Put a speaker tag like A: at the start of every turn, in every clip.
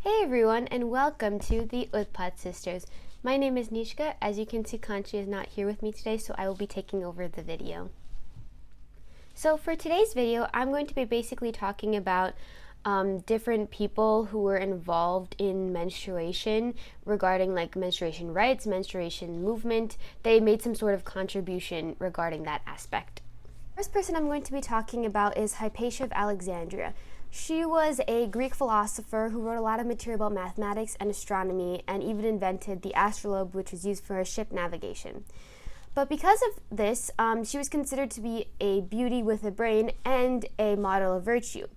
A: Hey everyone, and welcome to the Utpat sisters. My name is Nishka. As you can see, Kanchi is not here with me today, so I will be taking over the video. So for today's video, I'm going to be basically talking about different people who were involved in menstruation, regarding like menstruation rights, menstruation movement. They made some sort of contribution regarding that aspect. First person I'm going to be talking about is Hypatia of Alexandria. She was a Greek philosopher who wrote a lot of material about mathematics and astronomy, and even invented the astrolabe, which was used for ship navigation. But because of this, she was considered to be a beauty with a brain and a model of virtue.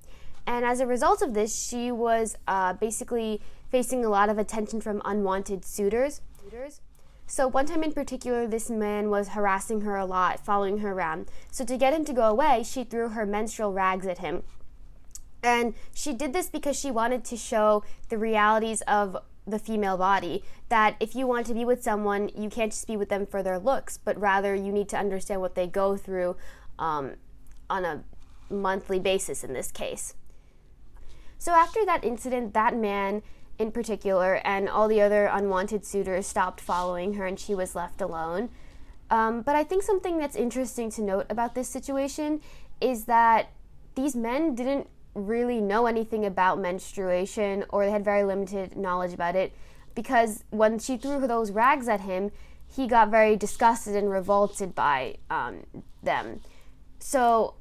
A: And as a result of this, she was basically facing a lot of attention from unwanted suitors. So one time in particular, this man was harassing her a lot, following her around. So to get him to go away, she threw her menstrual rags at him. And she did this because she wanted to show the realities of the female body, that if you want to be with someone, you can't just be with them for their looks, but rather you need to understand what they go through on a monthly basis in this case. So after that incident, that man in particular and all the other unwanted suitors stopped following her, and she was left alone. But I think something that's interesting to note about this situation is that these men didn't really know anything about menstruation, or they had very limited knowledge about it, because when she threw those rags at him, he got very disgusted and revolted by them. So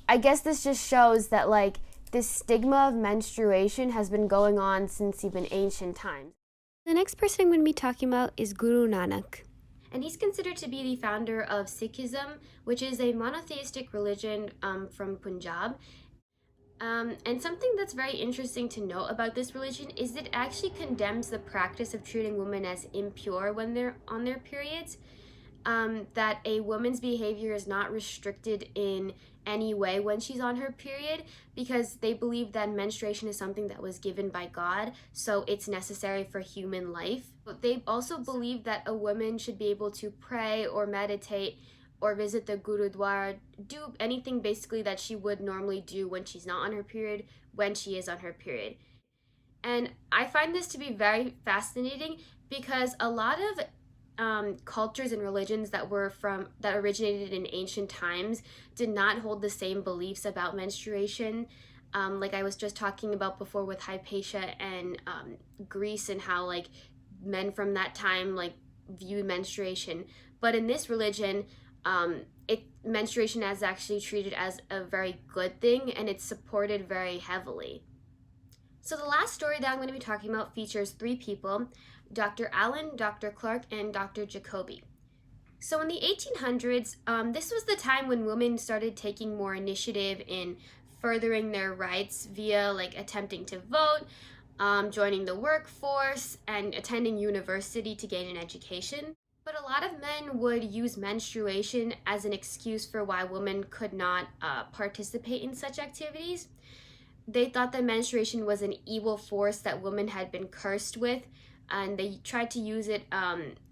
A: I guess this just shows that like this stigma of menstruation has been going on since even ancient times. The next person I'm going to be talking about is Guru Nanak. And he's considered to be the founder of Sikhism, which is a monotheistic religion from Punjab. And something that's very interesting to note about this religion is that it actually condemns the practice of treating women as impure when they're on their periods. That a woman's behavior is not restricted in any way when she's on her period, because they believe that menstruation is something that was given by God, so it's necessary for human life. But they also believe that a woman should be able to pray or meditate or visit the Gurudwara, do anything basically that she would normally do when she's not on her period, when she is on her period. And I find this to be very fascinating, because a lot of cultures and religions that originated in ancient times did not hold the same beliefs about menstruation. Like I was just talking about before with Hypatia and Greece, and how like men from that time like viewed menstruation. But in this religion, menstruation is actually treated as a very good thing, and it's supported very heavily. So the last story that I'm going to be talking about features three people: Dr. Allen, Dr. Clark, and Dr. Jacoby. So in the 1800s, this was the time when women started taking more initiative in furthering their rights via like attempting to vote, joining the workforce, and attending university to gain an education. But a lot of men would use menstruation as an excuse for why women could not participate in such activities. They thought that menstruation was an evil force that women had been cursed with, and they tried to use it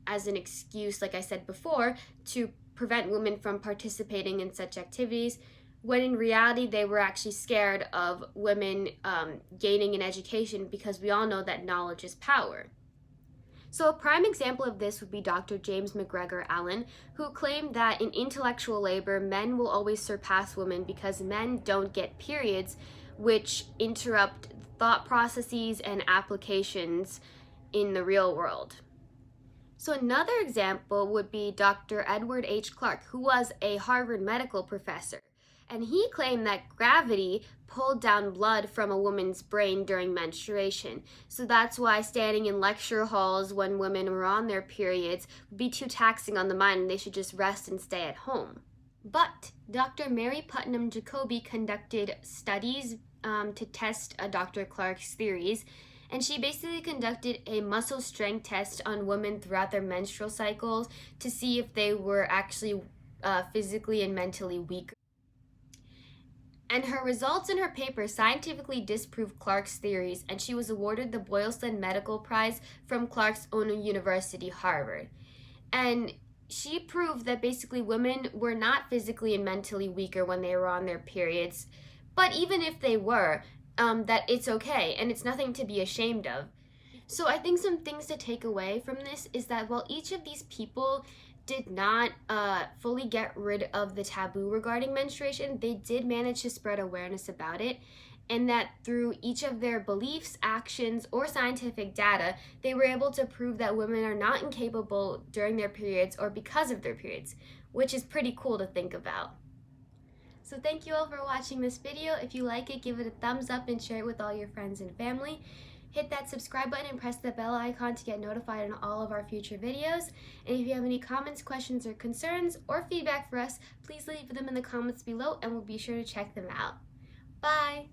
A: as an excuse, like I said before, to prevent women from participating in such activities, when in reality they were actually scared of women gaining an education, because we all know that knowledge is power. So a prime example of this would be Dr. James McGregor Allen, who claimed that in intellectual labor, men will always surpass women because men don't get periods, which interrupt thought processes and applications in the real world. So another example would be Dr. Edward H. Clark, who was a Harvard medical professor. And he claimed that gravity pulled down blood from a woman's brain during menstruation. So that's why standing in lecture halls when women were on their periods would be too taxing on the mind, and they should just rest and stay at home. But Dr. Mary Putnam Jacoby conducted studies to test Dr. Clark's theories, and she basically conducted a muscle strength test on women throughout their menstrual cycles to see if they were actually physically and mentally weaker. And her results in her paper scientifically disproved Clark's theories, and she was awarded the Boylston Medical Prize from Clark's own university, Harvard. And she proved that basically women were not physically and mentally weaker when they were on their periods, but even if they were, that it's okay and it's nothing to be ashamed of. So I think some things to take away from this is that while each of these people did not fully get rid of the taboo regarding menstruation, they did manage to spread awareness about it, and that through each of their beliefs, actions, or scientific data, they were able to prove that women are not incapable during their periods or because of their periods, which is pretty cool to think about. So thank you all for watching this video. If you like it, give it a thumbs up and share it with all your friends and family. Hit that subscribe button and press the bell icon to get notified on all of our future videos. And if you have any comments, questions, or concerns, or feedback for us, please leave them in the comments below and we'll be sure to check them out. Bye!